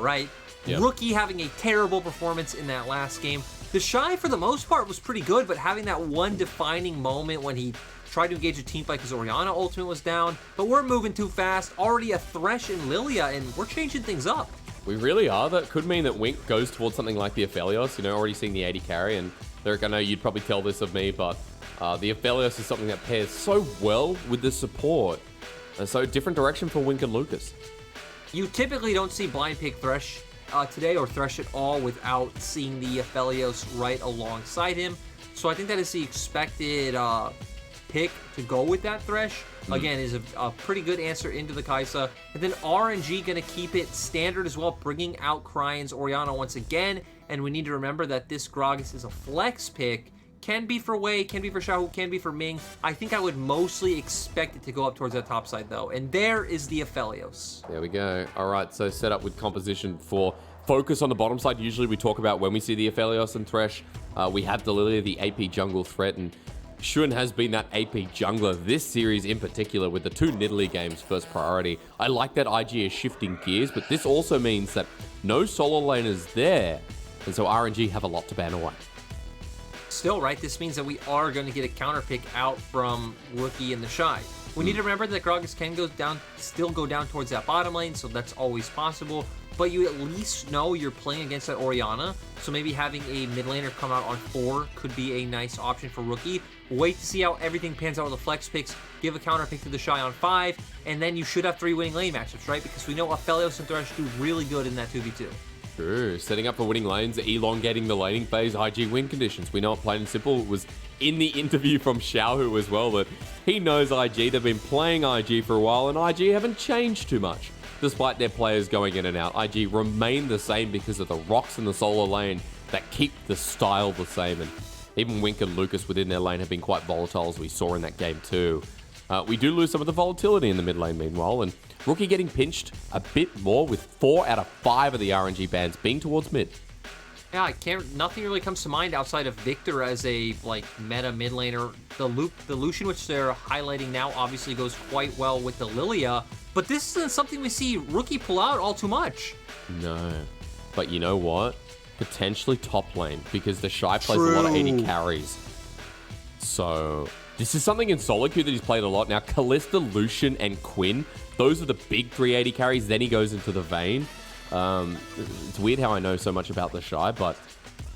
right? Yep. Rookie having a terrible performance in that last game. TheShy, for the most part, was pretty good, but having that one defining moment when he tried to engage a team fight because Orianna ultimate was down. But we're moving too fast. Already a Thresh and Lillia, and we're changing things up. We really are. That could mean that Wink goes towards something like the Aphelios, you know, already seeing the AD carry. And Derek, I know you'd probably tell this of me, but the Aphelios is something that pairs so well with the support. And so different direction for Wink and Lucas. You typically don't see blind pick Thresh today, or Thresh at all, without seeing the Aphelios right alongside him. So I think that is the expected pick to go with that Thresh. Again, is a pretty good answer into the Kaisa. And then RNG going to keep it standard as well, bringing out Cryin's Orianna once again. And we need to remember that this Gragas is a flex pick. Can be for Wei, can be for Xiaohu, can be for Ming. I think I would mostly expect it to go up towards that top side, though. And there is the Aphelios. There we go. All right, so set up with composition for focus on the bottom side. Usually we talk about when we see the Aphelios and Thresh. We have the Lillia, the AP jungle threat, and Shun has been that AP jungler this series in particular with the 2 Nidalee games first priority. I like that IG is shifting gears, but this also means that no solo laners there, and so RNG have a lot to ban away. Still, right, this means that we are going to get a counter pick out from Rookie and TheShy. We need to remember that Gragas can still go down towards that bottom lane, so that's always possible. But you at least know you're playing against that Orianna, so maybe having a mid laner come out on 4 could be a nice option for Rookie. Wait to see how everything pans out with the flex picks, give a counter pick to TheShy on 5, and then you should have 3 winning lane matchups, right? Because we know Aphelios and Thresh do really good in that 2v2. True. Setting up for winning lanes, elongating the laning phase, IG win conditions. We know it plain and simple. It was in the interview from Xiaohu as well that he knows IG. They've been playing IG for a while, and IG haven't changed too much. Despite their players going in and out, IG remain the same because of the rocks in the solo lane that keep the style the same. And even Wink and Lucas within their lane have been quite volatile, as we saw in that game too. We do lose some of the volatility in the mid lane meanwhile, and Rookie getting pinched a bit more with 4 out of 5 of the RNG bans being towards mid. Yeah, nothing really comes to mind outside of Victor as a meta mid laner. The Lucian, which they're highlighting now, obviously goes quite well with the Lillia, but this isn't something we see Rookie pull out all too much. No, but you know what? Potentially top lane, because TheShy plays a lot of AD carries. So this is something in solo queue that he's played a lot. Now, Callista, Lucian, and Quinn, those are the big 3 AD carries. Then he goes into the Vayne. It's weird how I know so much about TheShy, but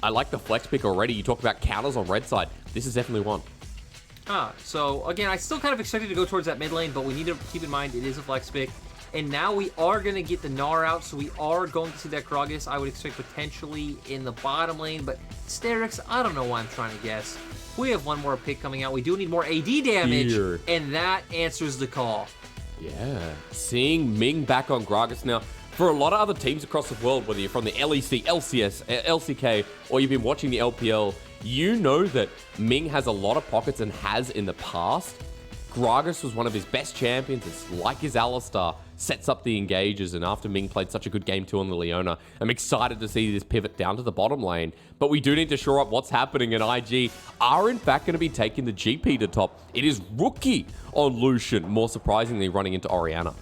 I like the flex pick already. You talk about counters on red side. This is definitely one. So again, I still kind of expected to go towards that mid lane, but we need to keep in mind it is a flex pick. And now we are going to get the Gnar out, so we are going to see that Gragas, I would expect potentially in the bottom lane, but Hysterics, I don't know why I'm trying to guess. We have one more pick coming out. We do need more AD damage, and that answers the call. Yeah, seeing Ming back on Gragas now. For a lot of other teams across the world, whether you're from the LEC, LCS, LCK, or you've been watching the LPL, you know that Ming has a lot of pockets and has in the past. Gragas was one of his best champions. It's like his Alistar, sets up the engages, and after Ming played such a good game too on the Leona, I'm excited to see this pivot down to the bottom lane. But we do need to shore up what's happening, and IG are in fact going to be taking the GP to top. It is Rookie on Lucian, more surprisingly running into Orianna.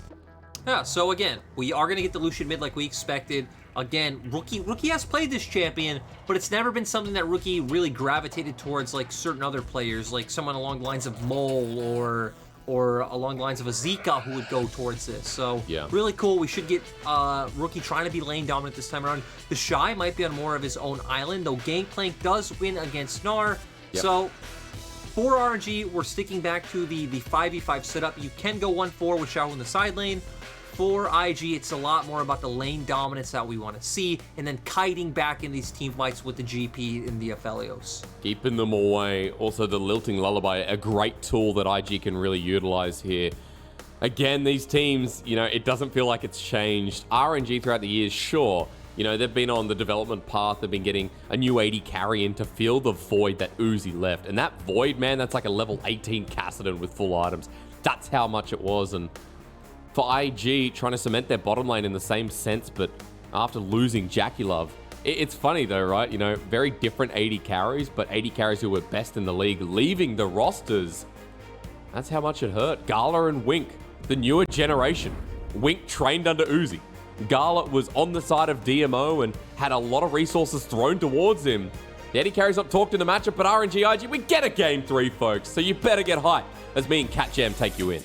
Yeah, so again, we are going to get the Lucian mid like we expected. Again, Rookie has played this champion, but it's never been something that Rookie really gravitated towards like certain other players, like someone along the lines of Mole or along the lines of a Zika who would go towards this. So yeah, really cool. We should get Rookie trying to be lane dominant this time around. TheShy might be on more of his own island, though Gangplank does win against Gnar. Yep. So for RNG, we're sticking back to the 5v5 setup. You can go 1-4 with Xiaohu in the side lane. For IG, it's a lot more about the lane dominance that we want to see, and then kiting back in these team fights with the GP in the Aphelios. Keeping them away. Also, the Lilting Lullaby, a great tool that IG can really utilize here. Again, these teams, you know, it doesn't feel like it's changed. RNG throughout the years, sure, you know, they've been on the development path. They've been getting a new AD carry in to fill the void that Uzi left. And that void, man, that's like a level 18 Kassadin with full items. That's how much it was, and for IG, trying to cement their bottom lane in the same sense, but after losing Jackie Love. It's funny though, right? You know, very different AD carries, but AD carries who were best in the league, leaving the rosters. That's how much it hurt. Gala and Wink, the newer generation. Wink trained under Uzi. Gala was on the side of DMO and had a lot of resources thrown towards him. The AD carries up talked in the matchup, but RNG IG, we get a game 3, folks. So you better get hyped as me and Cat Jam take you in.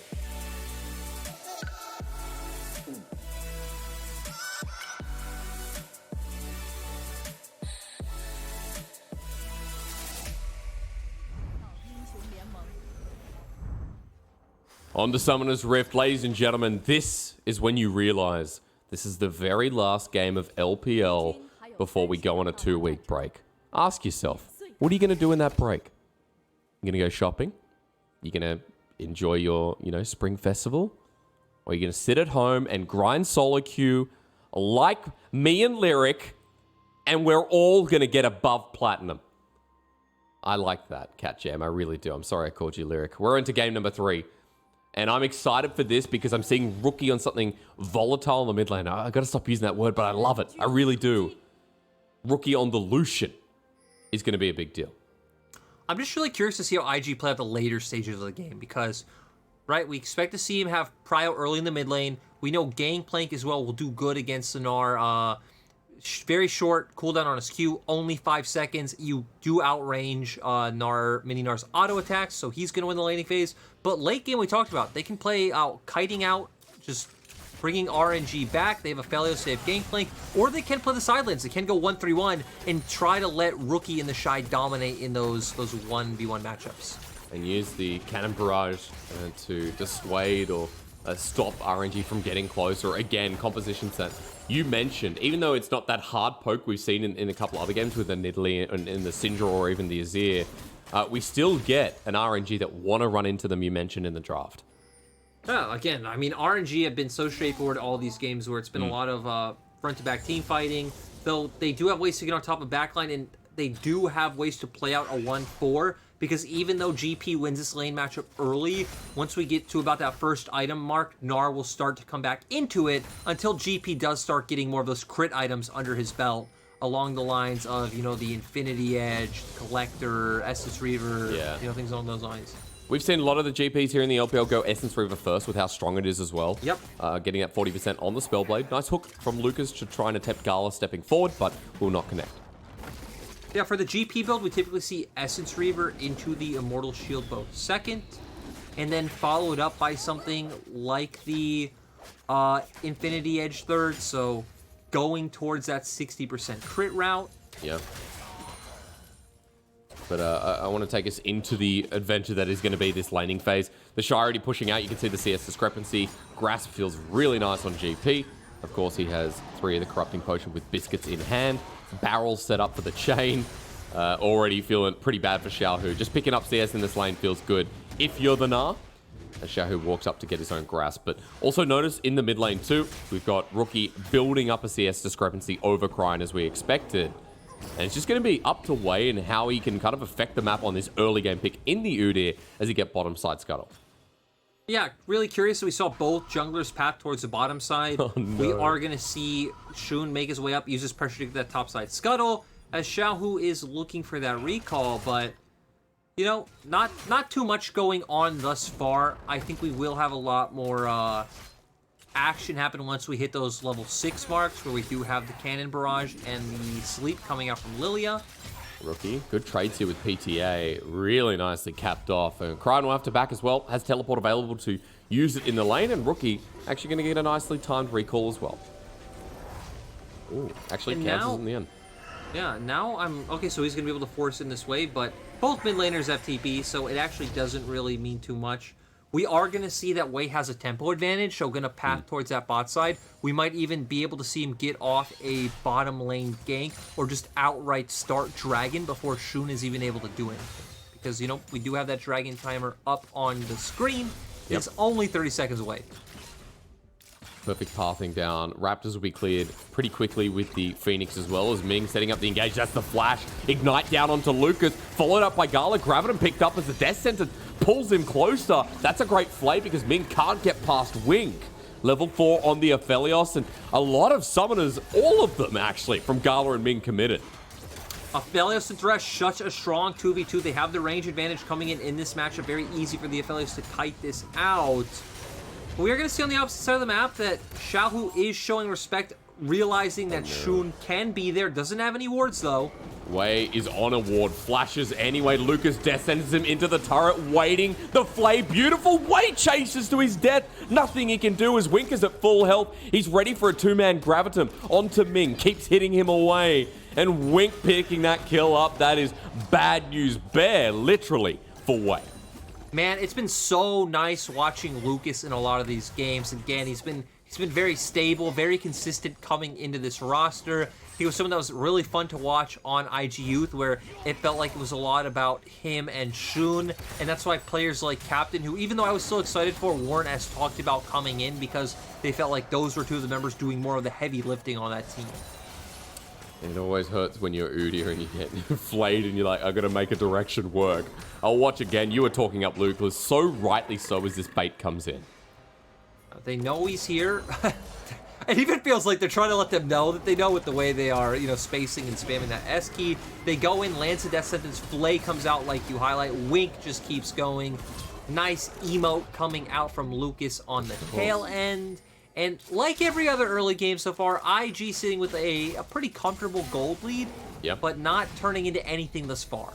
On to Summoner's Rift, ladies and gentlemen, this is when you realize this is the very last game of LPL before we go on a 2-week break. Ask yourself, what are you going to do in that break? You going to go shopping? You going to enjoy your, spring festival? Or are you going to sit at home and grind solo queue like me and Lyric, and we're all going to get above platinum? I like that, Cat Jam. I really do. I'm sorry I called you Lyric. We're into game number 3. And I'm excited for this because I'm seeing Rookie on something volatile in the mid lane. I got to stop using that word, but I love it. I really do. Rookie on the Lucian is going to be a big deal. I'm just really curious to see how IG play at the later stages of the game because, right, we expect to see him have prio early in the mid lane. We know Gangplank as well will do good against the Gnar. Very short cooldown on his Q, only 5 seconds. You do outrange Mini Gnar's auto attacks, so he's going to win the laning phase. But late game, we talked about, they can play out, kiting out, just bringing RNG back. They have Aphelios, they have Gangplank, or they can play the side lanes. They can go 1-3-1 and try to let Rookie and TheShy dominate in those 1v1 matchups. And use the cannon barrage to dissuade or stop RNG from getting closer. Again, composition set. You mentioned, even though it's not that hard poke we've seen in a couple other games with the Nidalee and the Syndra or even the Azir, we still get an RNG that want to run into them, you mentioned in the draft. Yeah, again, I mean, RNG have been so straightforward all these games where it's been a lot of front-to-back team fighting, though they do have ways to get on top of backline, and they do have ways to play out a 1-4, because even though GP wins this lane matchup early, once we get to about that first item mark, Gnar will start to come back into it until GP does start getting more of those crit items under his belt along the lines of, the Infinity Edge, Collector, Essence Reaver, things along those lines. We've seen a lot of the GPs here in the LPL go Essence Reaver first with how strong it is as well. Yep. Getting that 40% on the Spellblade. Nice hook from Lucas to try and attempt Gala stepping forward, but will not connect. Yeah, for the GP build, we typically see Essence Reaver into the Immortal Shield bow second, and then followed up by something like the Infinity Edge third, so going towards that 60% crit route. Yeah. But I want to take us into the adventure that is going to be this laning phase. TheShy already pushing out. You can see the CS discrepancy. Grasp feels really nice on GP. Of course, he has 3 of the Corrupting Potion with Biscuits in hand. Barrels set up for the chain. Already feeling pretty bad for Xiaohu. Just picking up CS in this lane feels good. If you're the Gnar, as Xiaohu walks up to get his own grasp. But also notice in the mid lane too, we've got Rookie building up a CS discrepancy over Cryin as we expected. And it's just going to be up to Wei and how he can kind of affect the map on this early game pick in the Udyr as he get bottom side scuttle. Yeah, really curious. We saw both junglers path towards the bottom side. Oh, no. We are going to see Shun make his way up, use his pressure to get that top side scuttle, as Xiaohu is looking for that recall, but, not too much going on thus far. I think we will have a lot more action happen once we hit those level 6 marks, where we do have the cannon barrage and the sleep coming out from Lillia. Rookie, good trades here with PTA, really nicely capped off. And Cryin will have to back as well, has teleport available to use it in the lane, and Rookie actually going to get a nicely timed recall as well. Ooh, actually cancels in the end. Yeah, now okay, so he's going to be able to force in this way, but both mid laners have TP, so it actually doesn't really mean too much. We are going to see that Wei has a tempo advantage, so going to path towards that bot side. We might even be able to see him get off a bottom lane gank or just outright start Dragon before Shun is even able to do anything. Because, we do have that Dragon timer up on the screen. Yep. It's only 30 seconds away. Perfect pathing down. Raptors will be cleared pretty quickly with the Phoenix as well as Ming setting up the engage. That's the flash. Ignite down onto Lucas. Followed up by Gala. Grabbed him, picked up as the Death Center pulls him closer. That's a great play because Ming can't get past Wing. Level 4 on the Aphelios, and a lot of summoners, all of them actually, from Gala and Ming committed. Aphelios and Thresh, such a strong 2v2. They have the range advantage coming in this matchup. Very easy for the Aphelios to kite this out. We are going to see on the opposite side of the map that Xiaohu is showing respect, realizing that Shun can be there. Doesn't have any wards, though. Wei is on a ward, flashes anyway. Lucas death sends him into the turret, waiting. The flay, beautiful. Wei chases to his death. Nothing he can do as Wink is at full health. He's ready for a two-man gravitum onto Ming. Keeps hitting him away. And Wink picking that kill up. That is bad news bear, literally, for Wei. Man, it's been so nice watching Lucas in a lot of these games. Again, he's been very stable, very consistent coming into this roster. He was someone that was really fun to watch on IG Youth, where it felt like it was a lot about him and Shun, and that's why players like Captain, who even though I was still excited for, weren't as talked about coming in because they felt like those were two of the members doing more of the heavy lifting on that team. It always hurts when you're Udyr and you get flayed and you're like, I gotta make a direction work. I'll watch again. You were talking up Lucas, so rightly so as this bait comes in. They know he's here. It even feels like they're trying to let them know that they know with the way they are, you know, spacing and spamming that S key. They go in, lands a death sentence, Flay comes out like you highlight, Wink just keeps going. Nice emote coming out from Lucas on the tail end. And like every other early game so far, IG sitting with a pretty comfortable gold lead, but not turning into anything thus far.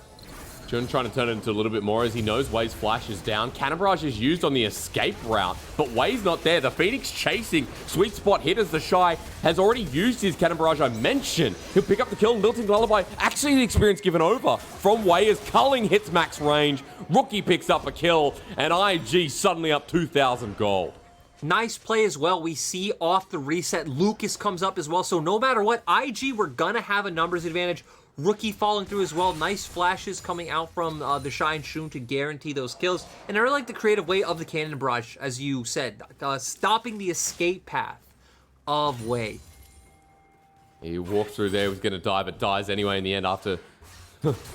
Shun trying to turn it into a little bit more as he knows Wei's flash is down. Cannon Barrage is used on the escape route, but Wei's not there. The Phoenix chasing. Sweet spot hit as TheShy has already used his Cannon Barrage I mentioned. He'll pick up the kill. Lilting Lullaby, actually the experience given over from Wei as Culling hits max range. Rookie picks up a kill, and IG suddenly up 2,000 gold. Nice play as well. We see off the reset, Lucas comes up as well. So no matter what, IG, we're going to have a numbers advantage. Rookie falling through as well. Nice flashes coming out from TheShy and Shun to guarantee those kills. And I really like the creative way of the Cannon Barrage, as you said, stopping the escape path of Wei. He walked through there, was going to die, but dies anyway in the end after,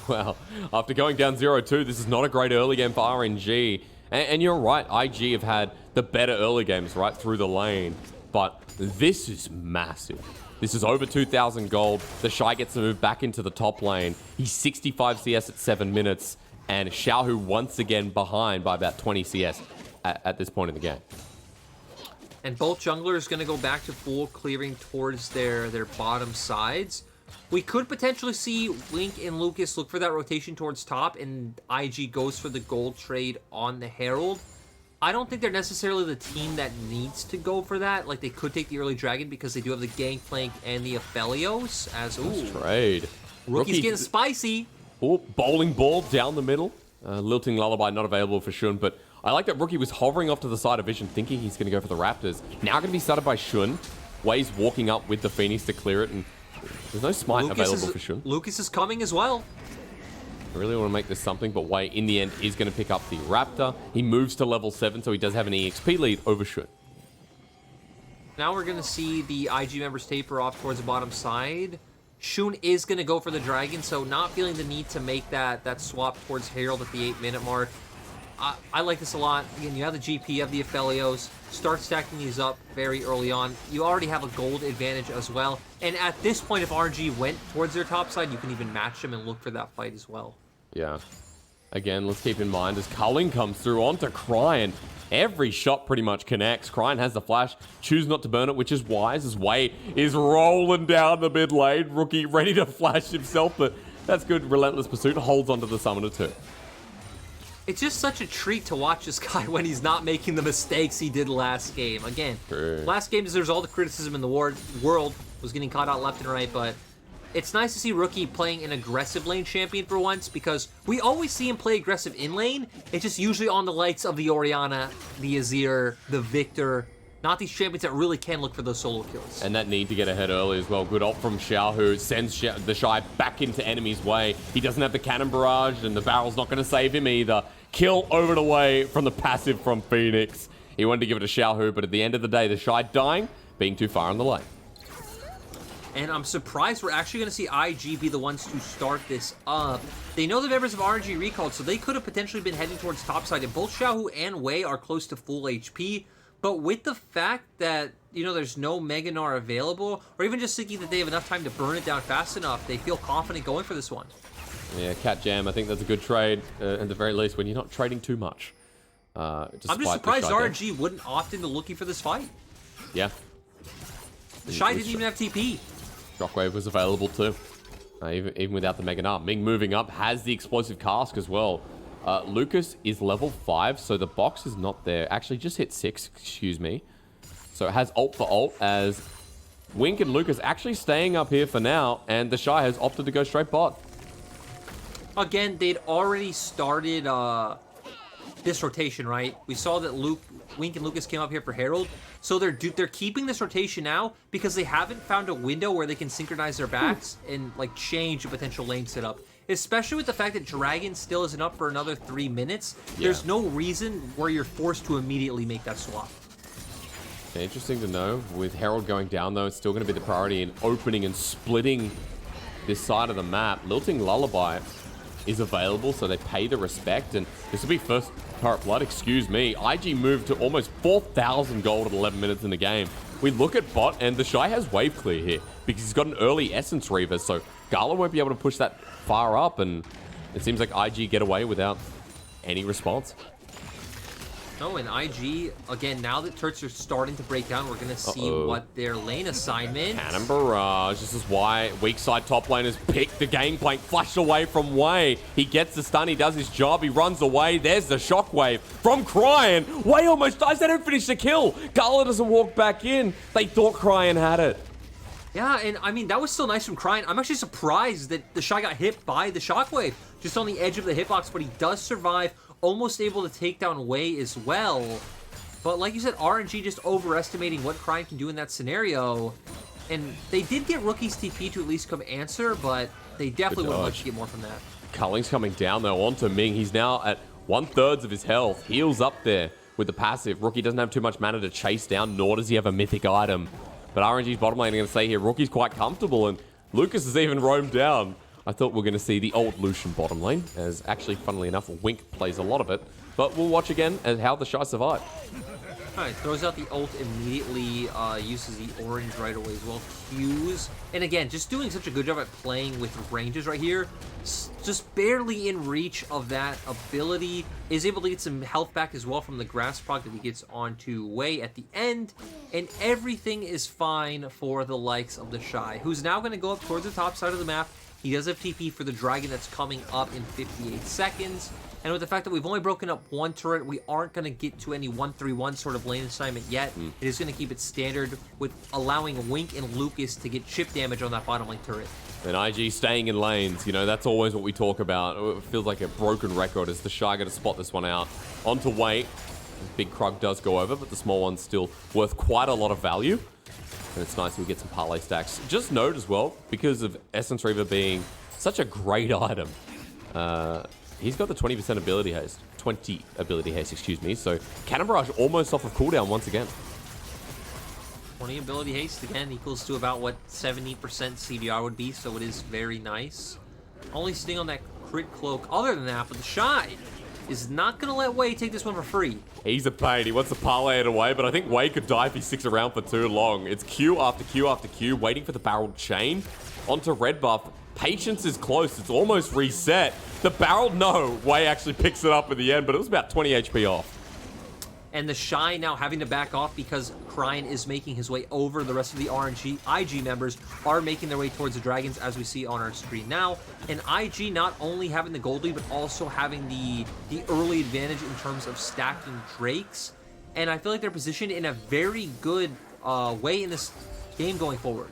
well, after going down 0-2. This is not a great early game for RNG. And you're right, IG have had the better early games right through the lane. But this is massive. This is over 2,000 gold. TheShy gets to move back into the top lane. He's 65 CS at 7 minutes. And Xiaohu once again behind by about 20 CS at this point in the game. And both junglers going to go back to full clearing towards their bottom sides. We could potentially see Wink and Lucas look for that rotation towards top, and IG goes for the gold trade on the Herald. I don't think they're necessarily the team that needs to go for that. Like, they could take the early dragon because they do have the Gangplank and the Aphelios. As nice trade. Rookie's getting spicy. Oh, bowling ball down the middle. Lilting Lullaby not available for Shun, but I like that Rookie was hovering off to the side of vision, thinking he's going to go for the Raptors. Now going to be started by Shun. Wei's walking up with the Phoenix to clear it, and there's no smite available for Shun. Lucas is coming as well. I really want to make this something, but Wei, in the end, is going to pick up the Raptor. He moves to level 7, so he does have an EXP lead over Shun. Now we're going to see the IG members taper off towards the bottom side. Shun is going to go for the Dragon, so not feeling the need to make that swap towards Herald at the 8-minute mark. I like this a lot. Again, you have the GP, you have the Aphelios. Start stacking these up very early on. You already have a gold advantage as well. And at this point, if RNG went towards their top side, you can even match them and look for that fight as well. Yeah. Again, let's keep in mind as Culling comes through onto Cryin. Every shot pretty much connects. Cryin has the flash. Choose not to burn it, which is wise as Wei is rolling down the mid lane. Rookie ready to flash himself, but that's good. Relentless Pursuit holds onto the Summoner too. It's just such a treat to watch this guy when he's not making the mistakes he did last game. Again, last game deserves all the criticism in the world, was getting caught out left and right, but it's nice to see Rookie playing an aggressive lane champion for once, because we always see him play aggressive in lane. It's just usually on the lights of the Orianna, the Azir, the Victor, not these champions that really can look for those solo kills. And that need to get ahead early as well. Good ult from Xiaohu, sends TheShy back into enemy's way. He doesn't have the cannon barrage, and the barrel's not going to save him either. Kill over and away from the passive from Phoenix. He wanted to give it to Xiaohu, but at the end of the day, TheShy dying, being too far on the lane. And I'm surprised we're actually going to see IG be the ones to start this up. They know the members of RNG recalled, so they could have potentially been heading towards topside. And both Xiaohu and Wei are close to full HP. But with the fact that, you know, there's no Mega Gnar available, or even just thinking that they have enough time to burn it down fast enough, they feel confident going for this one. Yeah, Cat Jam, I think that's a good trade, at the very least, when you're not trading too much. I'm just surprised RNG wouldn't opt into looking for this fight. Yeah. TheShy didn't even have TP. Shockwave was available too. Even without the Mega Gnar. Ming moving up, has the explosive cask as well. Lucas is level 5, so the box is not there. Actually, just hit 6, excuse me. So it has ult for ult as Wink and Lucas actually staying up here for now, and TheShy has opted to go straight bot. Again, they'd already started this rotation, right? We saw that Wink and Lucas came up here for Herald, so they're keeping this rotation now because they haven't found a window where they can synchronize their backs and like change a potential lane setup. Especially with the fact that Dragon still isn't up for another 3 minutes, there's no reason where you're forced to immediately make that swap. Interesting to know. With Herald going down, though, it's still going to be the priority in opening and splitting this side of the map. Lilting Lullaby is available, so they pay the respect, and this will be first turret blood, excuse me. IG moved to almost 4,000 gold at 11 minutes in the game. We look at bot, and TheShy has wave clear here because he's got an early Essence Reaver, so Gala won't be able to push that far up, and it seems like IG get away without any response. No, and IG, again, now that turrets are starting to break down, we're going to see what their lane assignment. Cannon Barrage. This is why weak side top laners picked the Gangplank, flashed away from Wei. He gets the stun, he does his job, he runs away. There's the shockwave from Cryin. Wei almost dies, they don't finish the kill. Gala doesn't walk back in. They thought Cryin had it. Yeah, and I mean, that was still nice from Cryin. I'm actually surprised that TheShy got hit by the shockwave, just on the edge of the hitbox, but he does survive. Almost able to take down Wei as well. But like you said, RNG just overestimating what Cryin can do in that scenario. And they did get Rookie's TP to at least come answer, but they definitely would have liked to get more from that. Culling's coming down though onto Ming. He's now at 1/3 of his health. Heals up there with the passive. Rookie doesn't have too much mana to chase down, nor does he have a mythic item. But RNG's bottom lane, I'm going to say here, Rookie's quite comfortable, and Lucas has even roamed down. I thought we were going to see the old Lucian bottom lane, as actually, funnily enough, Wink plays a lot of it. But we'll watch again as how TheShy survive. Alright, throws out the ult immediately, uses the orange right away as well. Qs. And again, just doing such a good job at playing with ranges right here. Just barely in reach of that ability. Is able to get some health back as well from the grass proc that he gets onto Wei at the end. And everything is fine for the likes of TheShy, who's now going to go up towards the top side of the map. He does have TP for the Dragon that's coming up in 58 seconds. And with the fact that we've only broken up one turret, we aren't going to get to any 1-3-1 sort of lane assignment yet. It is going to keep it standard with allowing Wink and Lucas to get chip damage on that bottom lane turret. And IG staying in lanes, you know, that's always what we talk about. It feels like a broken record as TheShy going to spot this one out. Onto Wei. Big Krug does go over, but the small one's still worth quite a lot of value. And it's nice we get some parlay stacks. Just note as well, because of Essence Reaver being such a great item, he's got the 20% ability haste. 20 ability haste, excuse me. So Cannon Barrage almost off of cooldown once again. 20 ability haste, again, equals to about what 70% CDR would be, so it is very nice. Only sitting on that crit cloak. Other than that, but TheShy is not going to let Wei take this one for free. He's a pain. He wants to parlay it away, but I think Wei could die if he sticks around for too long. It's Q after Q after Q, waiting for the barreled chain. Onto red buff. Patience is close. It's almost reset. The barrel, no. Wei actually picks it up at the end, but it was about 20 HP off. And TheShy now having to back off because Cryin is making his way over. The rest of the RNG IG members are making their way towards the Dragons, as we see on our screen now. And IG not only having the gold lead, but also having the early advantage in terms of stacking Drakes. And I feel like they're positioned in a very good way in this game going forward.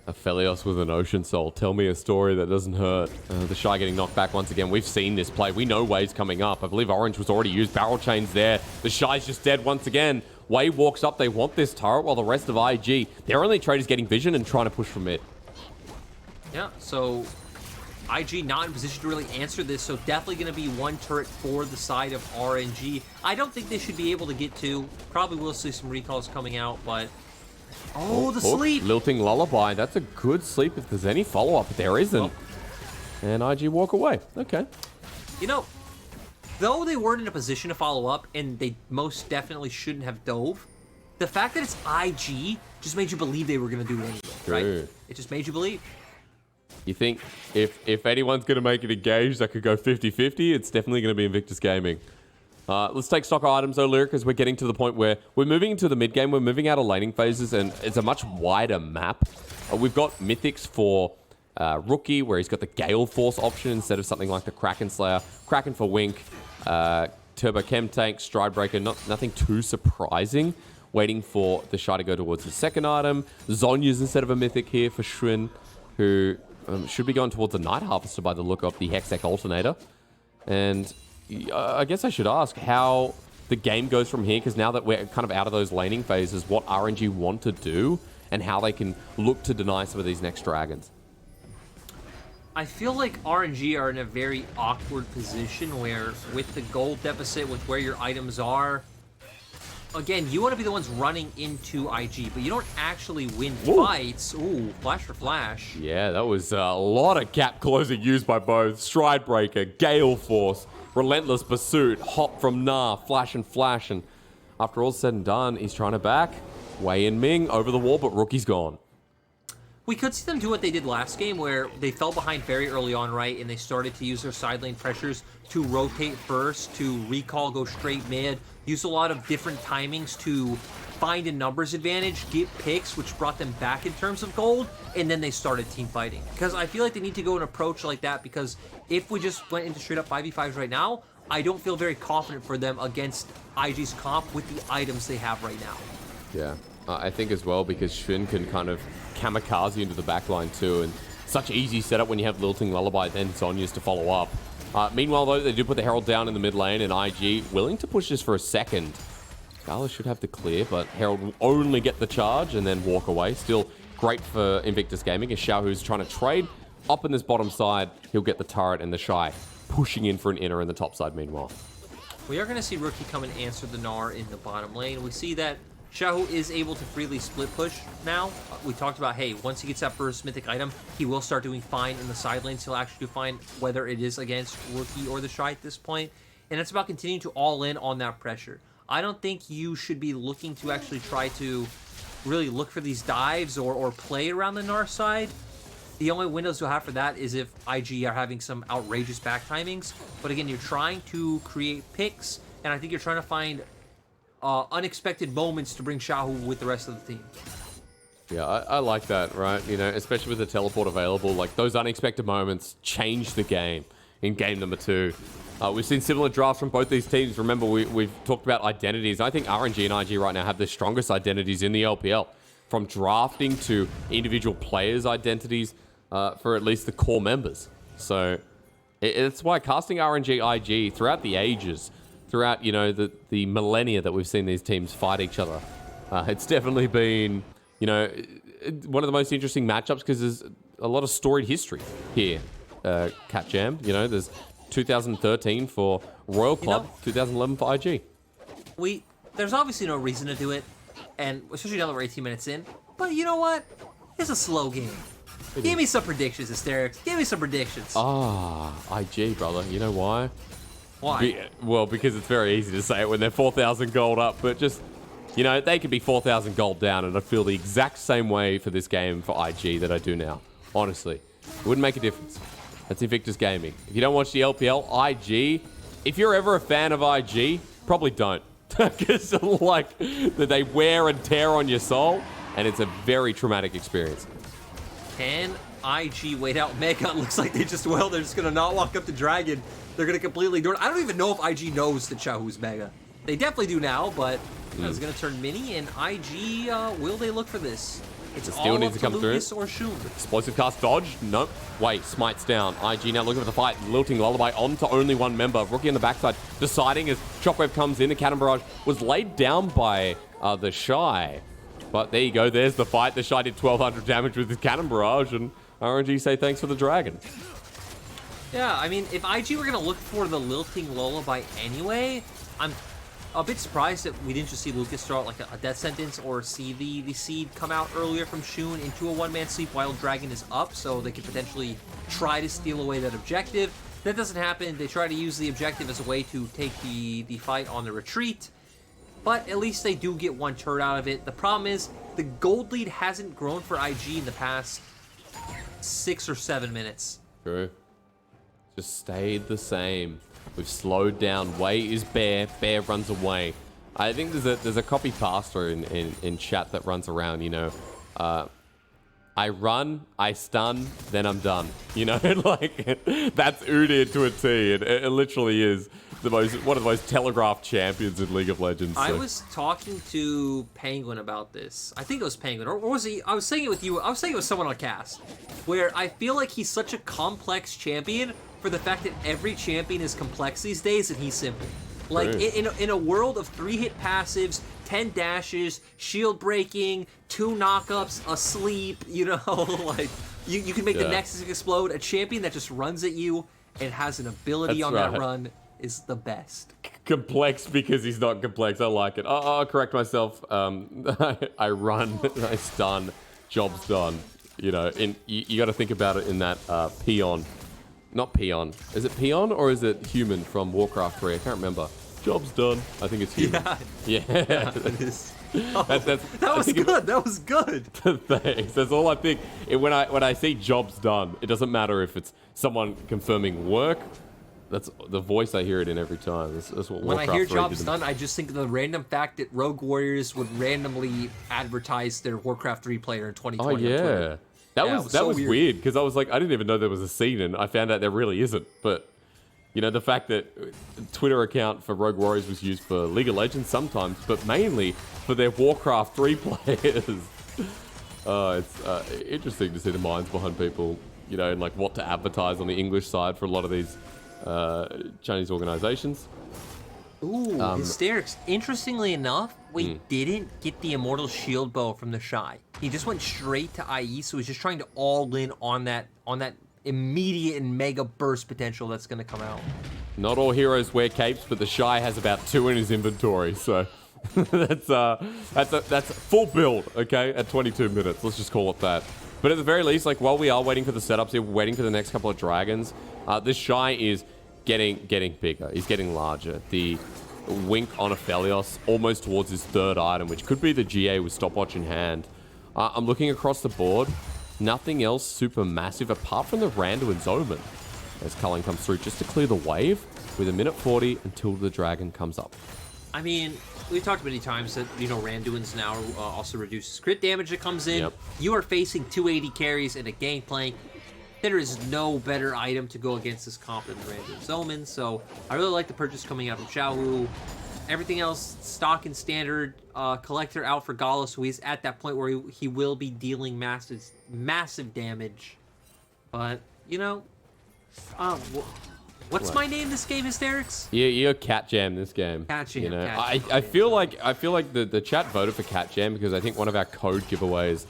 Aphelios with an Ocean Soul. Tell me a story that doesn't hurt. TheShy getting knocked back once again. We've seen this play. We know Wei's coming up. I believe Orange was already used. Barrel chains there. TheShy's just dead once again. Wei walks up. They want this turret while the rest of IG, their only trade is getting vision and trying to push from mid. Yeah, so IG not in position to really answer this, so definitely going to be one turret for the side of RNG. I don't think they should be able to get two. Probably will see some recalls coming out, but oh, the sleep! Lilting Lullaby. That's a good sleep if there's any follow-up, but there isn't. And IG walk away. Okay. You know, though they weren't in a position to follow up, and they most definitely shouldn't have dove, the fact that it's IG just made you believe they were going to do it anyway, right? It just made you believe. You think if anyone's going to make it engaged that could go 50-50, it's definitely going to be Invictus Gaming. Let's take stock items though, Lyric, as we're getting to the point where we're moving into the mid game. We're moving out of laning phases, and it's a much wider map. We've got mythics for Rookie, where he's got the Gale Force option instead of something like the Kraken Slayer. Kraken for Wink, Turbo Chem Tank, Stride Breaker, nothing too surprising. Waiting for TheShy to go towards the second item. Zonya's instead of a mythic here for Cryin, who should be going towards the Night Harvester by the look of the Hextech Alternator. And I guess I should ask how the game goes from here, because now that we're kind of out of those laning phases, what RNG want to do and how they can look to deny some of these next dragons. I feel like RNG are in a very awkward position where with the gold deficit, with where your items are, again, you want to be the ones running into IG, but you don't actually win fights. Ooh, flash for flash. Yeah, that was a lot of gap closing used by both. Stride Breaker, Gale Force, Relentless Pursuit, Hop from Gnar, Flash and Flash. And after all's said and done, he's trying to back. Wei and Ming over the wall, but Rookie's gone. We could see them do what they did last game, where they fell behind very early on, right? And they started to use their side lane pressures to rotate first, to recall, go straight mid, use a lot of different timings to find a numbers advantage, get picks, which brought them back in terms of gold, and then they started team fighting. Because I feel like they need to go an approach like that, because if we just went into straight up 5v5s right now, I don't feel very confident for them against IG's comp with the items they have right now. Yeah, I think as well, because Cryin can kind of kamikaze into the backline too, and such easy setup when you have Lilting Lullaby, then Zonya's to follow up. Meanwhile, though, they do put the Herald down in the mid lane, and IG willing to push this for a second. Gala should have the clear, but Herald will only get the charge and then walk away. Still great for Invictus Gaming, as Xiaohu's trying to trade up in this bottom side. He'll get the turret, and TheShy pushing in for an inner in the top side meanwhile. We are going to see Rookie come and answer the Gnar in the bottom lane. We see that Xiaohu is able to freely split push now. We talked about, hey, once he gets that first mythic item, he will start doing fine in the side lanes. He'll actually do fine whether it is against Rookie or TheShy at this point. And it's about continuing to all in on that pressure. I don't think you should be looking to actually try to really look for these dives or play around the Gnar side. The only windows you'll have for that is if IG are having some outrageous back timings. But again, you're trying to create picks, and I think you're trying to find unexpected moments to bring Xiaohu with the rest of the team. Yeah, I like that, right? You know, especially with the teleport available, like those unexpected moments change the game in game number 2. We've seen similar drafts from both these teams. Remember, we've talked about identities. I think RNG and IG right now have the strongest identities in the LPL. From drafting to individual players' identities for at least the core members. So it's why casting RNG IG throughout the ages, throughout, you know, the millennia that we've seen these teams fight each other, it's definitely been, you know, one of the most interesting matchups because there's a lot of storied history here. Cat Jam, you know, there's 2013 for Royal Club, 2011 for IG. There's obviously no reason to do it, and especially now that we're 18 minutes in. But you know what? It's a slow game. Give me some predictions, Hysterics. Give me some predictions. IG, brother. You know why? Why? Well, because it's very easy to say it when they're 4,000 gold up, but just, you know, they could be 4,000 gold down, and I feel the exact same way for this game for IG that I do now. Honestly. It wouldn't make a difference. That's Invictus Gaming. If you don't watch the LPL, IG, if you're ever a fan of IG, probably don't. Because, like, they wear and tear on your soul, and it's a very traumatic experience. Can IG wait out Mega? It looks like they're just going to not walk up to Dragon. They're going to completely ignore it. I don't even know if IG knows that Xiaohu's Mega. They definitely do now, but it's going to turn Mini, and IG, will they look for this? It's still all needs up to come Lucas through. Or Shun. Explosive cast dodge. Nope. Wait, smites down. IG now looking for the fight. Lilting Lullaby onto only one member. Rookie on the backside deciding as Shockwave comes in. The Cannon Barrage was laid down by TheShy. But there you go. There's the fight. TheShy did 1,200 damage with his Cannon Barrage. And RNG say thanks for the dragon. Yeah, I mean, if IG were going to look for the Lilting Lullaby anyway, I'm a bit surprised that we didn't just see Lucas throw out like a death sentence or see the seed come out earlier from Shun into a one-man sweep while Dragon is up, so they could potentially try to steal away that objective. That doesn't happen. They try to use the objective as a way to take the fight on the retreat, but at least they do get one turret out of it. The problem is the gold lead hasn't grown for IG in the past 6 or 7 minutes. True. Just stayed the same. We've slowed down. Way is Bear. Bear runs away. I think there's a copy paster in chat that runs around, you know. I run, I stun, then I'm done. You know, like, that's Udyr to a T. It literally is one of the most telegraphed champions in League of Legends. So. I was talking to Penguin about this. I think it was Penguin, or was he? I was saying it with you. I was saying it with someone on cast, where I feel like he's such a complex champion for the fact that every champion is complex these days, and he's simple. Like, in a world of 3-hit passives, 10 dashes, shield breaking, 2 knockups, a sleep, you know, like, you can make the Nexus explode. A champion that just runs at you and has an ability on that run is the best. Complex because he's not complex. I like it. I'll correct myself. I run, I stun, job's done. You know, you got to think about it in that peon. Not peon. Is it peon or is it human from Warcraft 3? I can't remember. Job's done. I think it's human. Yeah. It is. Oh, that was good. That was good. Thanks. That's all I think. When I see jobs done, it doesn't matter if it's someone confirming work. That's the voice I hear it in every time. That's what when Warcraft I hear 3 jobs did. done, I just think of the random fact that Rogue Warriors would randomly advertise their Warcraft 3 player in 2020. Oh yeah. That was weird because I was like, I didn't even know there was a scene, and I found out there really isn't. But you know, the fact that Twitter account for Rogue Warriors was used for League of Legends sometimes, but mainly for their Warcraft 3 players. It's interesting to see the minds behind people, you know, and like what to advertise on the English side for a lot of these Chinese organizations. Ooh, Hysterics. Interestingly enough, we didn't get the Immortal Shield Bow from TheShy. He just went straight to IE, so he's just trying to all in on that immediate and mega burst potential that's going to come out. Not all heroes wear capes, but TheShy has about 2 in his inventory, so that's full build, okay, at 22 minutes. Let's just call it that. But at the very least, like, while we are waiting for the setups here, we're waiting for the next couple of dragons, TheShy is getting bigger. He's getting larger. The wink on Aphelios almost towards his 3rd item, which could be the GA with stopwatch in hand. I'm looking across the board. Nothing else super massive apart from the Randuin's Omen as Culling comes through just to clear the wave with 1:40 until the dragon comes up. I mean, we've talked many times that, you know, Randuin's now also reduces crit damage that comes in. Yep. You are facing 280 carries and a Gangplank. There is no better item to go against this comp than Randuin's Omen, so I really like the purchase coming out from Xiaohu. Everything else, stock and standard. Collector out for Gala, so he's at that point where he will be dealing massive damage. But, you know, what's my name this game, Hysterics? You're Cat Jam this game. Cat Jam. You know, Cat Jam. I feel like the chat voted for Cat Jam because I think one of our code giveaways.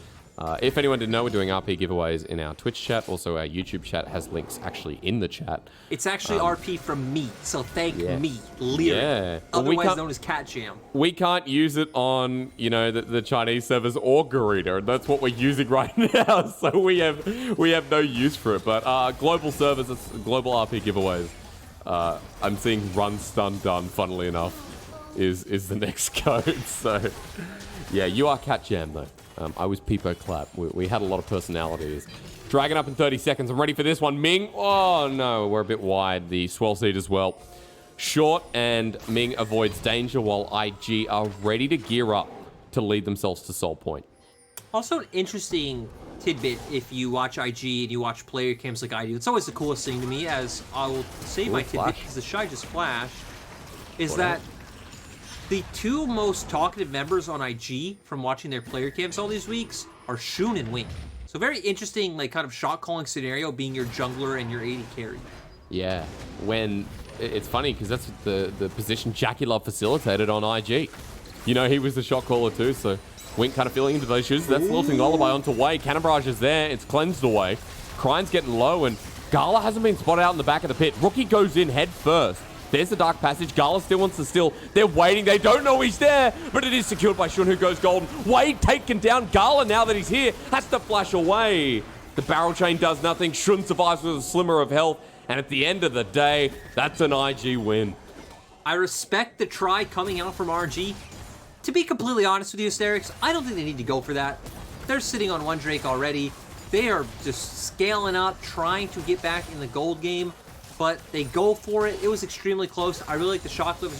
If anyone didn't know, we're doing RP giveaways in our Twitch chat. Also, our YouTube chat has links actually in the chat. It's actually RP from me, so thank me, Lyric, otherwise known as Cat Jam. We can't use it on, you know, the Chinese servers or Garita, and that's what we're using right now. So we have no use for it. But global servers, it's global RP giveaways. I'm seeing run, stun, done. Funnily enough, is the next code. So yeah, you are Cat Jam though. I was Peepo Clap. We had a lot of personalities. Dragon up in 30 seconds. I'm ready for this one. Ming. Oh, no. We're a bit wide. The swell seed as well. Short, and Ming avoids danger while IG are ready to gear up to lead themselves to Soul Point. Also an interesting tidbit if you watch IG and you watch player cams like I do. It's always the coolest thing to me, as I will say my tidbit because TheShy just flashed, is that the 2 most talkative members on IG from watching their player cams all these weeks are Shun and Wink. So very interesting, like, kind of shot calling scenario, being your jungler and your AD carry. Yeah, when it's funny because that's the position Jackie Love facilitated on IG. You know, he was the shot caller too, so Wink kind of filling into those shoes. That's Lilting Lullaby onto way. Cannon Barrage is there. It's cleansed away. Cryine's getting low, and Gala hasn't been spotted out in the back of the pit. Rookie goes in head first. There's the Dark Passage. Gala still wants to steal. They're waiting. They don't know he's there, but it is secured by Shun, who goes golden. Wade taken down. Gala, now that he's here, has to flash away. The barrel chain does nothing. Shun survives with a slimmer of health, and at the end of the day, that's an IG win. I respect the try coming out from RNG. To be completely honest with you, Hysterics, I don't think they need to go for that. They're sitting on 1 Drake already. They are just scaling up, trying to get back in the gold game. but they go for it. It was extremely close. I really like the shot clip,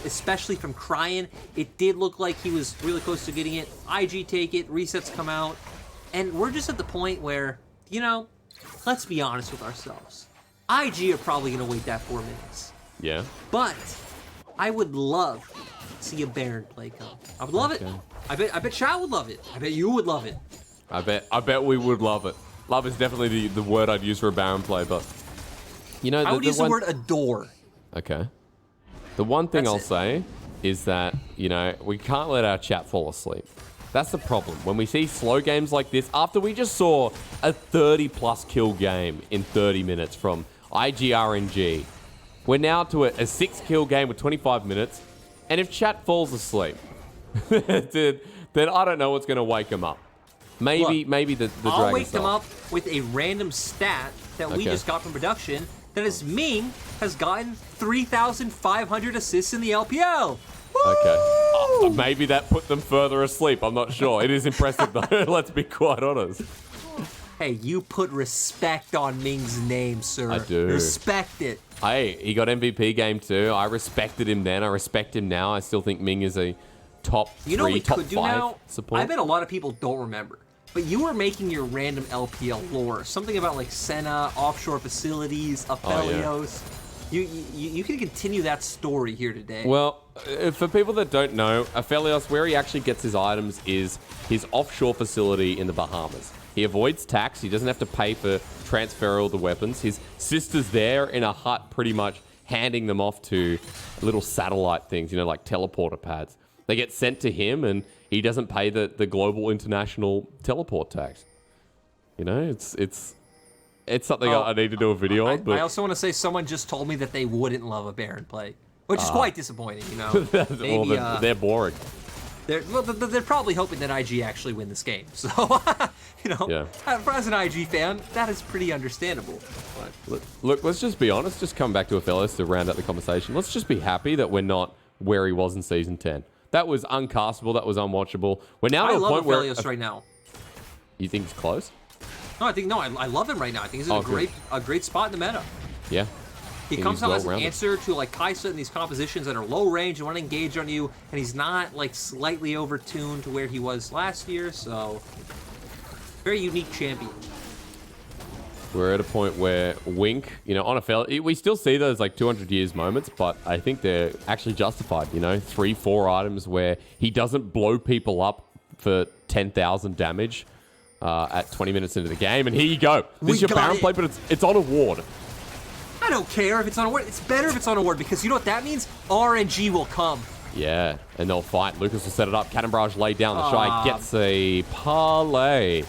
especially from Cryin. It did look like he was really close to getting it. IG take it, resets come out, and we're just at the point where, you know, let's be honest with ourselves. IG are probably going to wait that 4 minutes. Yeah. But I would love to see a Baron play come. I would love it. I bet Xiao would love it. I bet you would love it. I bet we would love it. Love is definitely the word I'd use for a Baron play, but you know, I would use the word adore. Okay. The one thing I'll say is that, you know, we can't let our chat fall asleep. That's the problem. When we see slow games like this, after we just saw a 30+ kill game in 30 minutes from IG RNG, we're now to a 6-kill game with 25 minutes, and if chat falls asleep, then I don't know what's going to wake them up. Maybe the Dragon I'll wake them stuff. up with a random stat that we just got from production. That is, Ming has gotten 3,500 assists in the LPL. Okay. Maybe that put them further asleep. I'm not sure. It is impressive, though. Let's be quite honest. Hey, you put respect on Ming's name, sir. I do. Respect it. Hey, he got MVP game 2. I respected him then. I respect him now. I still think Ming is a top 3, top 5 support. I bet a lot of people don't remember. But you were making your random LPL lore. Something about like Senna, offshore facilities, Aphelios. You can continue that story here today. Well, for people that don't know, Aphelios, where he actually gets his items is his offshore facility in the Bahamas. He avoids tax. He doesn't have to pay for transfer all the weapons. His sister's there in a hut pretty much handing them off to little satellite things, you know, like teleporter pads. They get sent to him and he doesn't pay the global international teleport tax. You know, it's something I need to do a video on. But I also want to say someone just told me that they wouldn't love a Baron play, which is quite disappointing, you know. Maybe, well, they're boring. They're probably hoping that IG actually win this game. So, you know, as an IG fan, that is pretty understandable. But look, let's just be honest. Just come back to Aphelios to round out the conversation. Let's just be happy that we're not where he was in Season 10. That was uncastable. That was unwatchable. We're now to a point where... I love Aphelios right now. You think it's close? No, I love him right now. I think he's in a great spot in the meta. Yeah. He comes out as an answer to like Kaisa in these compositions that are low range and want to engage on you, and he's not like slightly overtuned to where he was last year, so very unique champion. We're at a point where Wink, you know, on a fail, we still see those like 200 years moments, but I think they're actually justified, you know, 3-4 items where he doesn't blow people up for 10,000 damage at 20 minutes into the game. And here you go. This is your Baron play, but it's on a ward. I don't care if it's on a ward. It's better if it's on a ward because you know what that means? RNG will come. Yeah, and they'll fight. Lucas will set it up. Cannon Barrage laid down. TheShy gets a parlay.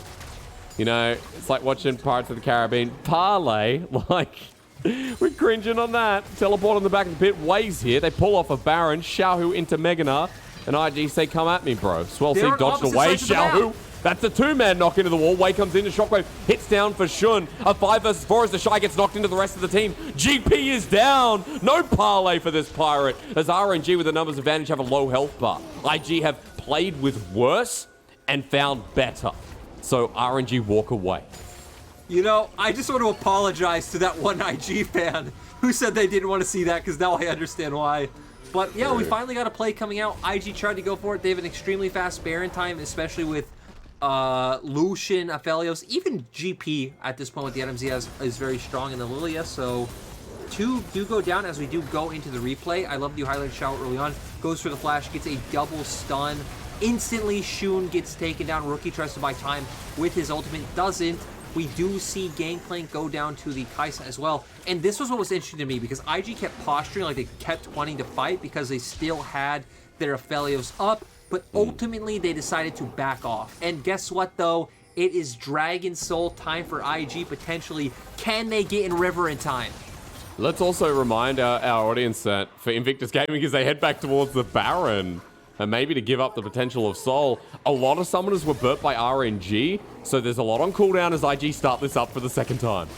You know, it's like watching Pirates of the Caribbean. Parlay, like, we're cringing on that. Teleport on the back of the pit. Waves here. They pull off a Baron. Xiaohu into Gnar. And IG say, come at me, bro. Swell C dodged away. Xiaohu. That's a 2-man knock into the wall. Wei comes in. Shockwave hits down for Shun. A 5 versus 4 as TheShy gets knocked into the rest of the team. GP is down. No parlay for this Pirate. As RNG with a numbers advantage have a low health bar. IG have played with worse and found better. So RNG walk away. You know, I just want to apologize to that one IG fan who said they didn't want to see that because now I understand why. But yeah, we finally got a play coming out. IG tried to go for it. They have an extremely fast Baron time, especially with Lucian, Aphelios, even GP at this point with the items he has is very strong in the Lillia. So 2 do go down as we do go into the replay. I love that you highlighted Xiaohu early on. Goes for the flash, gets a double stun. Instantly, Shun gets taken down. Rookie tries to buy time with his ultimate. Doesn't. We do see Gangplank go down to the Kaisa as well. And this was what was interesting to me because IG kept posturing like they kept wanting to fight because they still had their Aphelios up. But ultimately, they decided to back off. And guess what, though? It is Dragon Soul time for IG potentially. Can they get in River in time? Let's also remind our audience that for Invictus Gaming, as they head back towards the Baron, and maybe to give up the potential of Soul, a lot of summoners were burnt by RNG, so there's a lot on cooldown as IG start this up for the second time.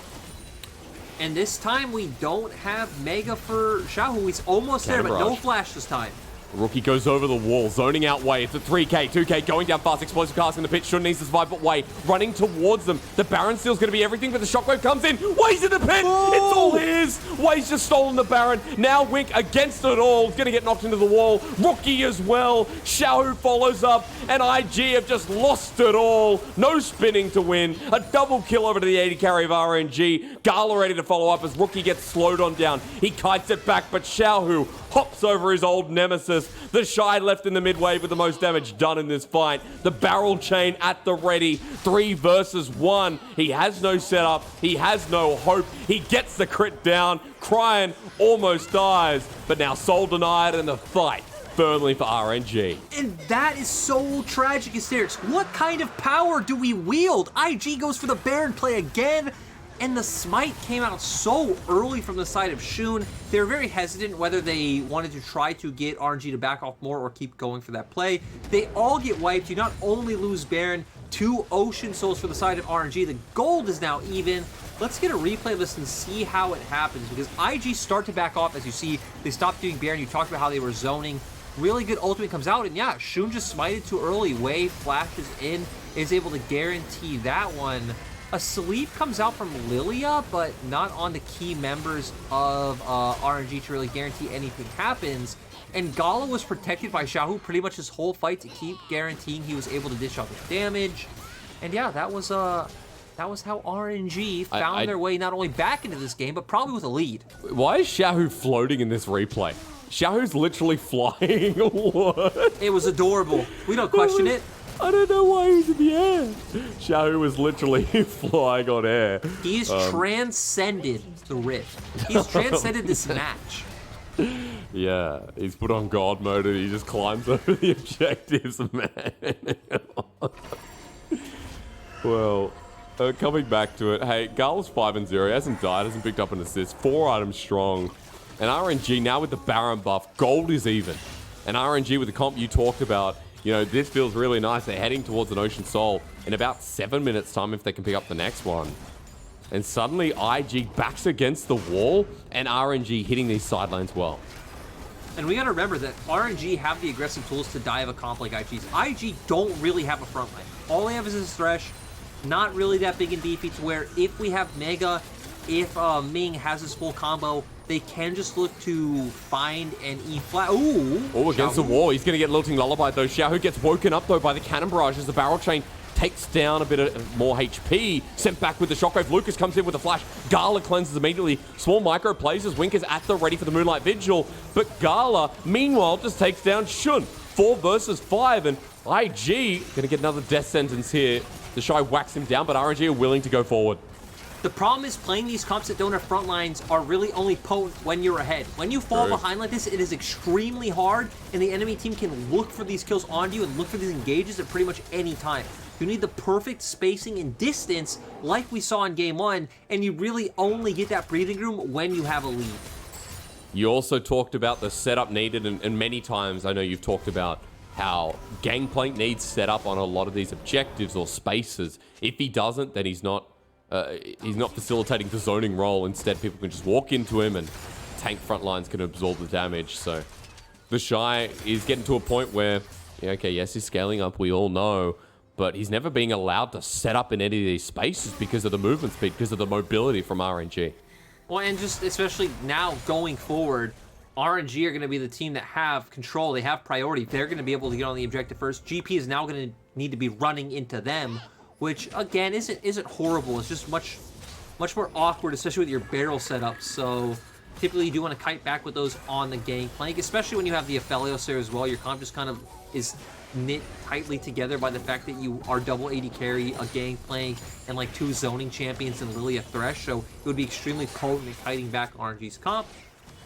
And this time, we don't have Mega for Xiaohu. He's almost there, but no flash this time. Rookie goes over the wall, zoning out Way. It's a 3K, 2K, going down fast, explosive cast in the pitch. Shun needs to survive, but Way running towards them. The Baron steal's going to be everything, but the shockwave comes in. Way's in the pit. Oh! It's all his. Way's just stolen the Baron. Now Wink against it all. He's going to get knocked into the wall. Rookie as well. Xiaohu follows up, and IG have just lost it all. No spinning to win. A double kill over to the AD carry of RNG. Gala ready to follow up as Rookie gets slowed on down. He kites it back, but Xiaohu hops over his old nemesis. TheShy left in the mid wave with the most damage done in this fight. The barrel chain at the ready. 3 versus 1. He has no setup. He has no hope. He gets the crit down. Cryin almost dies, but now soul denied in the fight firmly for RNG. And that is so tragic, Hysterics. What kind of power do we wield? IG goes for the Baron play again. And the smite came out so early from the side of Shun. They were very hesitant whether they wanted to try to get RNG to back off more or keep going for that play. They all get wiped. You not only lose Baron, 2 Ocean Souls for the side of RNG. The gold is now even. Let's get a replay of this and see how it happens, because IG start to back off. As you see, they stopped doing Baron. You talked about how they were zoning. Really good ultimate comes out, and yeah, Shun just smited too early. Wave flashes in, is able to guarantee that one. A sleep comes out from Lillia, but not on the key members of RNG to really guarantee anything happens. And Gala was protected by Xiaohu pretty much his whole fight to keep guaranteeing he was able to dish out the damage. And yeah, that was how RNG found their way not only back into this game, but probably with a lead. Why is Xiaohu floating in this replay? Xiaohu's literally flying. What? It was adorable. We don't question it. I don't know why he's in the air. Xiaohu was literally flying on air. He's transcended the rift. He's transcended this match. Yeah, he's put on God mode and he just climbs over the objectives, man. Well, coming back to it, hey, Gala's 5-0. He hasn't died, hasn't picked up an assist. 4 items strong. And RNG now with the Baron buff, gold is even. And RNG with the comp you talked about, you know, this feels really nice. They're heading towards an Ocean Soul in about 7 minutes time if they can pick up the next one. And suddenly IG backs against the wall and RNG hitting these side lanes well. And we gotta remember that RNG have the aggressive tools to dive a comp like IG's. IG don't really have a front line. All they have is this Thresh, not really that big and beefy to where if we have Mega, if Ming has his full combo, they can just look to find an E flat. Ooh! Oh, against the wall. He's going to get Lilting Lullaby, though. Xiaohu gets woken up, though, by the cannon barrage as the barrel chain takes down a bit of more HP. Sent back with the shockwave. Lucas comes in with a flash. Gala cleanses immediately. Small micro plays as Wink is at the ready for the Moonlight Vigil. But Gala, meanwhile, just takes down Shun. 4 versus 5, and IG going to get another death sentence here. TheShy whacks him down, but RNG are willing to go forward. The problem is playing these comps that don't have front lines are really only potent when you're ahead. When you fall behind like this, it is extremely hard, and the enemy team can look for these kills on you and look for these engages at pretty much any time. You need the perfect spacing and distance like we saw in Game 1, and you really only get that breathing room when you have a lead. You also talked about the setup needed, and many times I know you've talked about how Gangplank needs setup on a lot of these objectives or spaces. If he doesn't, then he's not facilitating the zoning role. Instead, people can just walk into him and tank front lines can absorb the damage. So TheShy is getting to a point where, yeah, okay, yes, he's scaling up, we all know, but he's never being allowed to set up in any of these spaces because of the movement speed, because of the mobility from RNG. Well, and just especially now going forward, RNG are going to be the team that have control. They have priority. They're going to be able to get on the objective first. GP is now going to need to be running into them, which again isn't horrible. It's just much more awkward, especially with your barrel setup. So typically you do want to kite back with those on the Gangplank, especially when you have the Aphelios there as well. Your comp just kind of is knit tightly together by the fact that you are double AD carry, a Gangplank, and like 2 zoning champions and Lillia Thresh. So it would be extremely potent at kiting back RNG's comp.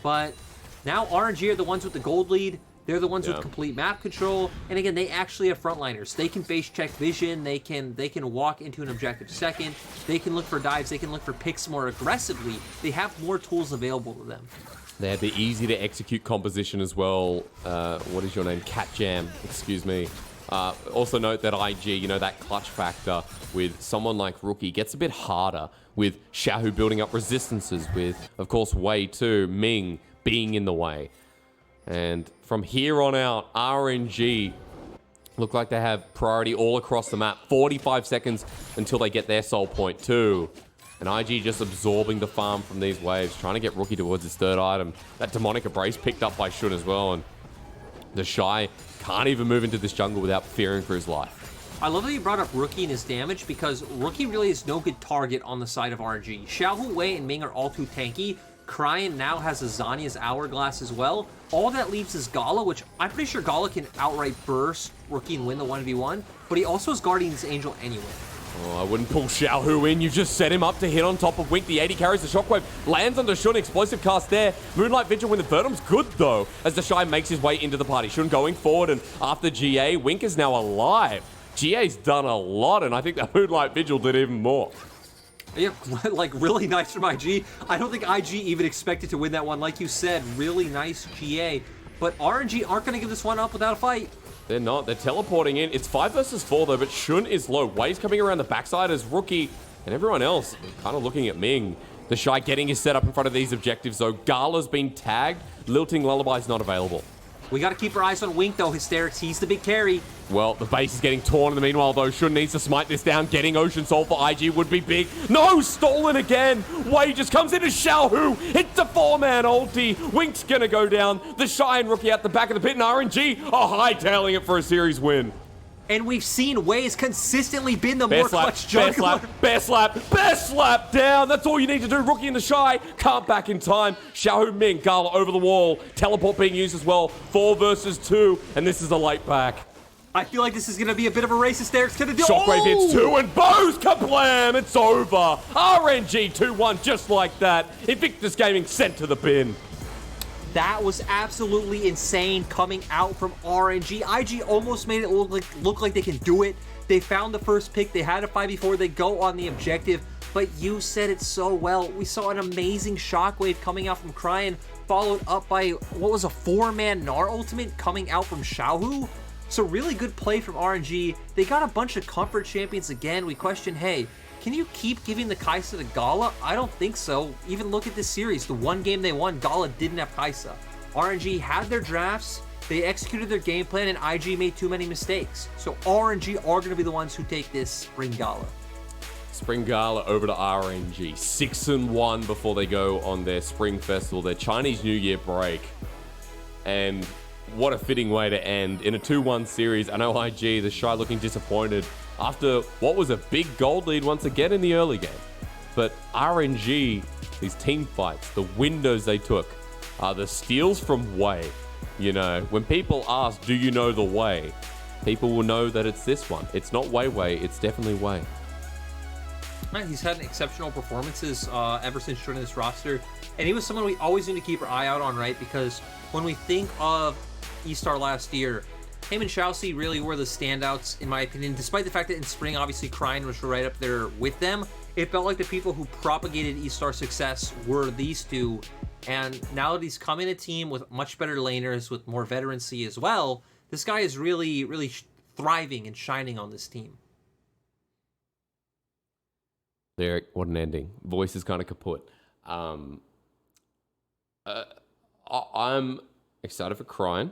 But now RNG are the ones with the gold lead. They're the ones with complete map control, and again, they actually have frontliners. They can face check vision. They can walk into an objective second. They can look for dives. They can look for picks more aggressively. They have more tools available to them. They have the easy to execute composition as well. What is your name? Cat Jam. Excuse me. Also note that IG, you know, that clutch factor with someone like Rookie gets a bit harder with Xiaohu building up resistances, with, of course, Wei too, Ming being in the way. And from here on out, RNG look like they have priority all across the map. 45 seconds until they get their soul point too. And IG just absorbing the farm from these waves, trying to get Rookie towards his third item. That demonic embrace picked up by Shun as well. And TheShy can't even move into this jungle without fearing for his life. I love that you brought up Rookie and his damage, because Rookie really is no good target on the side of RNG. Xiaohu, Wei, and Ming are all too tanky. Cryin now has a Zhonya's Hourglass as well. All that leaves is Gala, which I'm pretty sure Gala can outright burst Rookie and win the 1v1, but he also has Guardian's Angel anyway. Oh, I wouldn't pull Xiaohu in. You've just set him up to hit on top of Wink. The 80 carries the shockwave, lands on the Shun, explosive cast there. Moonlight Vigil when the Verdum's good though, as TheShy makes his way into the party. Shun going forward, and after GA, Wink is now alive. GA's done a lot, and I think that Moonlight Vigil did even more. Yeah, like really nice from IG. I don't think IG even expected to win that one. Like you said, really nice GA. But RNG aren't going to give this one up without a fight. They're not. They're teleporting in. It's 5 versus 4 though, but Shun is low. Wei's coming around the backside as Rookie, and everyone else kind of looking at Ming. TheShy getting his setup in front of these objectives though. Gala's been tagged. Lilting Lullaby's not available. We got to keep our eyes on Wink though, Hysterics. He's the big carry. Well, the base is getting torn in the meanwhile, though. Shun needs to smite this down. Getting Ocean Soul for IG would be big. No! Stolen again! Wei just comes into Xiaohu. Hits a 4-man ulti. Wink's gonna go down. TheShy and Rookie at the back of the pit, and RNG are hightailing it for a series win. And we've seen Wei's consistently been the more clutch juggler. Bear slap down. That's all you need to do. Rookie and TheShy can't back in time. Xiaohu, Ming, Gala over the wall. Teleport being used as well. 4 versus 2, and this is a late back. I feel like this is going to be a bit of a race. Hysterics to the Shockwave hits 2, and Bows kablam! It's over. RNG 2-1 just like that. Invictus Gaming sent to the bin. That was absolutely insane coming out from RNG. IG almost made it look like they can do it. They found the first pick. They had a 5v4. They go on the objective. But you said it so well. We saw an amazing shockwave coming out from Cryin, followed up by what was a 4-man Gnar ultimate coming out from Xiaohu. So really good play from RNG. They got a bunch of comfort champions again. We question, hey, can you keep giving the Kaisa to Gala? I don't think so. Even look at this series. The one game they won, Gala didn't have Kaisa. RNG had their drafts, they executed their game plan, and IG made too many mistakes. So RNG are going to be the ones who take this Spring Gala. Spring Gala over to RNG. 6-1 before they go on their Spring Festival, their Chinese New Year break. And what a fitting way to end in a 2-1 series. I know IG, TheShy looking disappointed after what was a big gold lead once again in the early game. But RNG, these team fights, the windows they took, the steals from Wei. You know, when people ask, do you know the way? People will know that it's this one. It's not Wei, it's definitely Wei. He's had exceptional performances ever since joining this roster. And he was someone we always need to keep our eye out on, right? Because when we think of E-Star last year, him and Xiaohu really were the standouts, in my opinion. Despite the fact that in spring, obviously, Cryin was right up there with them, it felt like the people who propagated E-Star success were these two. And now that he's come in a team with much better laners, with more veterancy as well, this guy is really, really thriving and shining on this team. Derek, what an ending. Voice is kind of kaput. I'm excited for Cryin.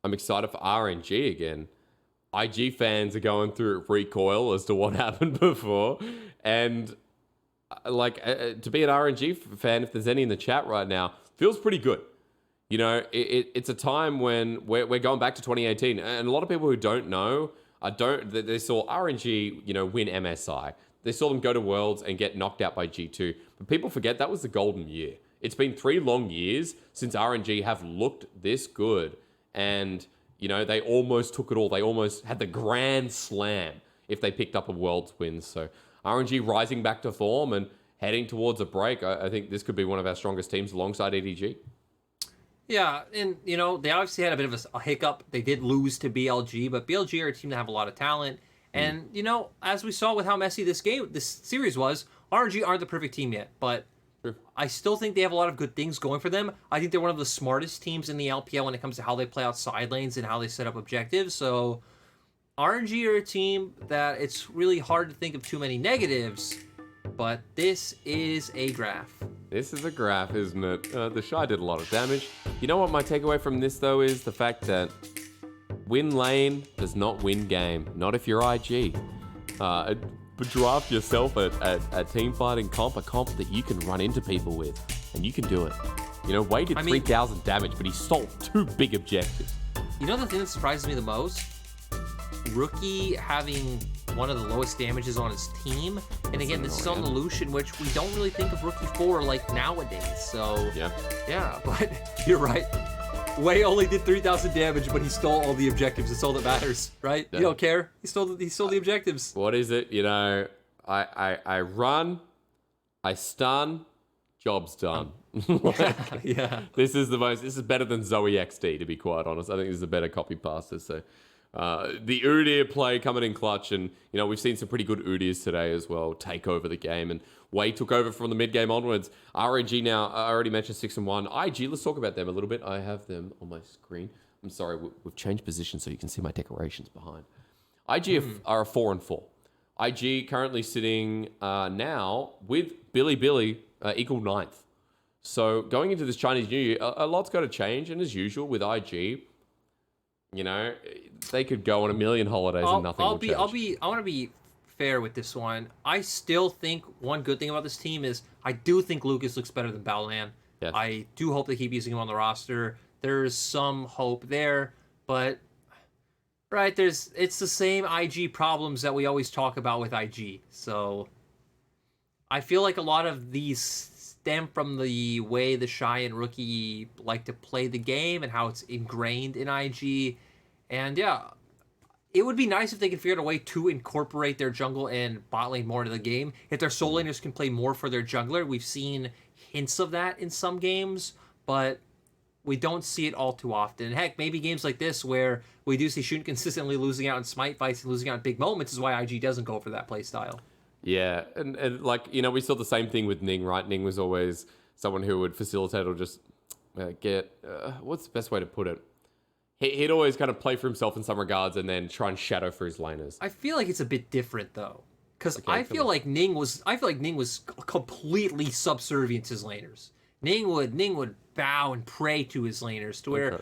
I'm excited for RNG again. IG fans are going through recoil as to what happened before. And to be an RNG fan, if there's any in the chat right now, feels pretty good. You know, it's a time when we're going back to 2018. And a lot of people who don't know, they saw RNG, you know, win MSI. They saw them go to Worlds and get knocked out by G2. But people forget that was the golden year. It's been 3 long years since RNG have looked this good. And, you know, they almost took it all. They almost had the grand slam if they picked up a Worlds win. So RNG rising back to form and heading towards a break. I think this could be one of our strongest teams alongside EDG. Yeah, and, you know, they obviously had a bit of a hiccup. They did lose to BLG, but BLG are a team that have a lot of talent. And, you know, as we saw with how messy this series was, RNG aren't the perfect team yet, but I still think they have a lot of good things going for them. I think they're one of the smartest teams in the LPL when it comes to how they play out side lanes and how they set up objectives. So RNG are a team that it's really hard to think of too many negatives, but this is a graph. This is a graph, isn't it? TheShy did a lot of damage. You know what my takeaway from this, though, is the fact that win lane does not win game. Not if you're IG. But draft yourself a team fighting comp, a comp that you can run into people with, and you can do it. You know, Wei did 3,000 damage, but he stole 2 big objectives. You know the thing that surprises me the most? Rookie having one of the lowest damages on his team. And again, this is on the Lucian, which we don't really think of Rookie for like nowadays. So yeah, but you're right. Wei only did 3,000 damage, but he stole all the objectives. It's all that matters, right? Yeah. You don't care. He stole the objectives. What is it? You know, I run, I stun, job's done. Yeah. This is better than Zoe XD, to be quite honest. I think this is a better copy paster. So the Udyr play coming in clutch, and you know, we've seen some pretty good Udyrs today as well take over the game, and Wei took over from the mid game onwards. RNG now, I already mentioned 6-1. IG, let's talk about them a little bit. I have them on my screen. I'm sorry, we've changed positions so you can see my decorations behind. IG are a 4-4. IG currently sitting now with Billy equal 9th. So going into this Chinese New Year, a lot's got to change, and as usual with IG, you know, they could go on a million holidays and nothing will change. I want to be fair with this one. I still think one good thing about this team is I do think Lucas looks better than Balan. Yes. I do hope they keep using him on the roster. There's some hope there, but right, it's the same IG problems that we always talk about with IG. So I feel like a lot of these stem from the way TheShy and Rookie like to play the game and how it's ingrained in IG. And yeah, it would be nice if they could figure out a way to incorporate their jungle and bot lane more into the game. If their soul laners can play more for their jungler, we've seen hints of that in some games, but we don't see it all too often. Heck, maybe games like this where we do see Shun consistently losing out in smite fights and losing out in big moments is why IG doesn't go for that play style. Yeah, and like, you know, we saw the same thing with Ning, right? Ning was always someone who would facilitate or just get, what's the best way to put it? He'd always kind of play for himself in some regards and then try and shadow for his laners. I feel like it's a bit different though, because I feel like Ning was completely subservient to his laners. Ning would bow and pray to his laners to where